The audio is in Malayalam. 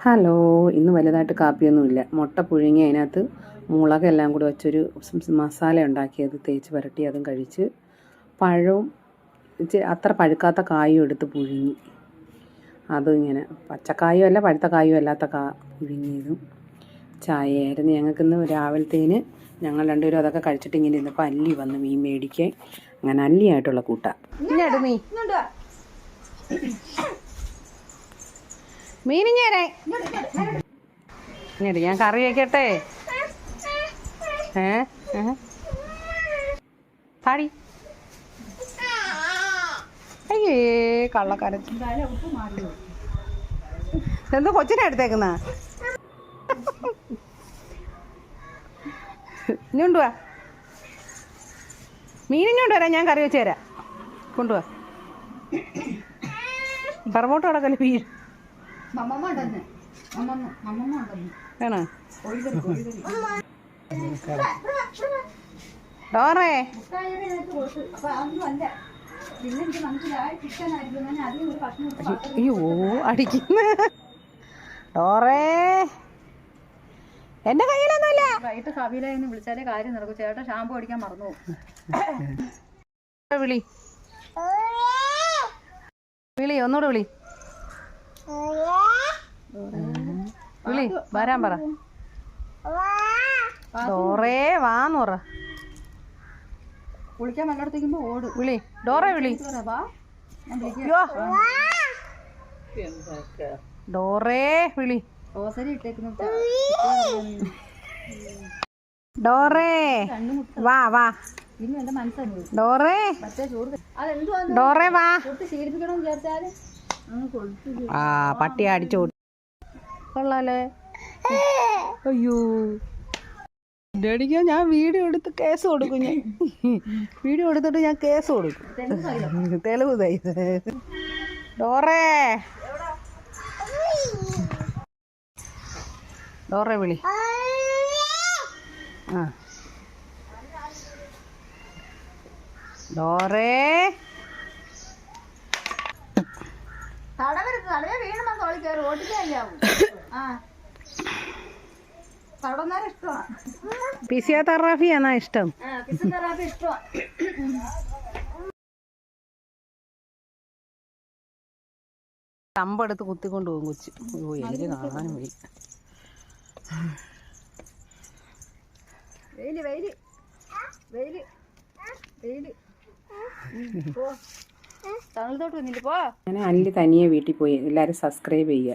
ഹലോ, ഇന്ന് വലുതായിട്ട് കാപ്പിയൊന്നുമില്ല. മുട്ട പുഴുങ്ങി അതിനകത്ത് മുളകെല്ലാം കൂടി വെച്ചൊരു മസാല ഉണ്ടാക്കിയത് തേച്ച് പുരട്ടി അതും കഴിച്ച്, പഴവും അത്ര പഴുക്കാത്ത കായും എടുത്ത് പുഴുങ്ങി, അതും ഇങ്ങനെ പച്ചക്കായും അല്ല പഴുത്ത കായും അല്ലാത്ത പുഴുങ്ങിയതും ചായയായിരുന്നു ഞങ്ങൾക്കിന്ന് രാവിലത്തേന്. ഞങ്ങൾ രണ്ടുപേരും അതൊക്കെ കഴിച്ചിട്ട് ഇങ്ങനെ ഇരുന്നപ്പോൾ അല്ലി വന്ന് മീൻ മേടിക്കാൻ. അങ്ങനെ അല്ലിയായിട്ടുള്ള കൂട്ടാ. മീനിഞ്ഞേരേ ഇങ്ങോട്ട് ഞാൻ കറി വയ്ക്കട്ടെ. താടി അയ്യേ കള്ളക്കാരൻ എന്തോ കൊച്ചിനെ എടുത്തേക്കുന്ന ഇഞ്ഞുണ്ടുവാ. മീനിഞ്ഞോണ്ട് വരാം, ഞാൻ കറി വെച്ച് തരാം. കൊണ്ടുപോവാ. പറമ്പോട്ട് കിടക്കല്ലേ വീട് വേണോ? ഡോറേ അയ്യോ അടിക്കുന്ന ഡോറേ, എന്റെ കയ്യിലൊന്നുമില്ല. വൈകിട്ട് കവിയിലെന്ന് വിളിച്ചാലേ കാര്യം നടക്കും. ചേട്ടൻ ഷാമ്പു അടിക്കാൻ മറന്നു. വിളി വിളി ഒന്നുകൂടെ വിളി വിളി വരാൻ പറ. ഡോറേ വാന്ന് പറ. കുളിക്കാൻ വെള്ളത്തേക്കുമ്പോ ഓട്. വിളി ഡോറേ വിളി. ഡോറേ വിളി. ഓസരി ഇട്ടേക്കുന്നു. ഡോറേ വാ വാ. ഇന്ന് എന്റെ മനസ്സറിഞ്ഞു. ഡോറേ മറ്റേ ചോറ് അതെന്തുവാ ഡോറേ വാ. ശീലിപ്പിക്കണമെന്ന് വിചാരിച്ചാല് ആ പട്ടി അടിച്ചു കൊള്ളാലേ. അയ്യോ അടിക്കാൻ ഞാൻ വീഡിയോ എടുത്ത് കേസ് കൊടുക്കും. ഞാൻ വീഡിയോ എടുത്തിട്ട് ഞാൻ കേസ് കൊടുക്കും. തെളിവ് തൈ ഡോറേ. ഡോറേ വിളി. ആ ഡോറേ ഫിസിയോതെറാപ്പിയാണോ ഇഷ്ടം? കമ്പെടുത്ത് കുത്തിക്കൊണ്ട് പോകും കൊച്ചു. ഓ എനിക്ക് കാണാനും വയ്യ. അങ്ങനെ അല്ലി തനിയെ വീട്ടിൽ പോയി. എല്ലാവരും സബ്സ്ക്രൈബ് ചെയ്യുക.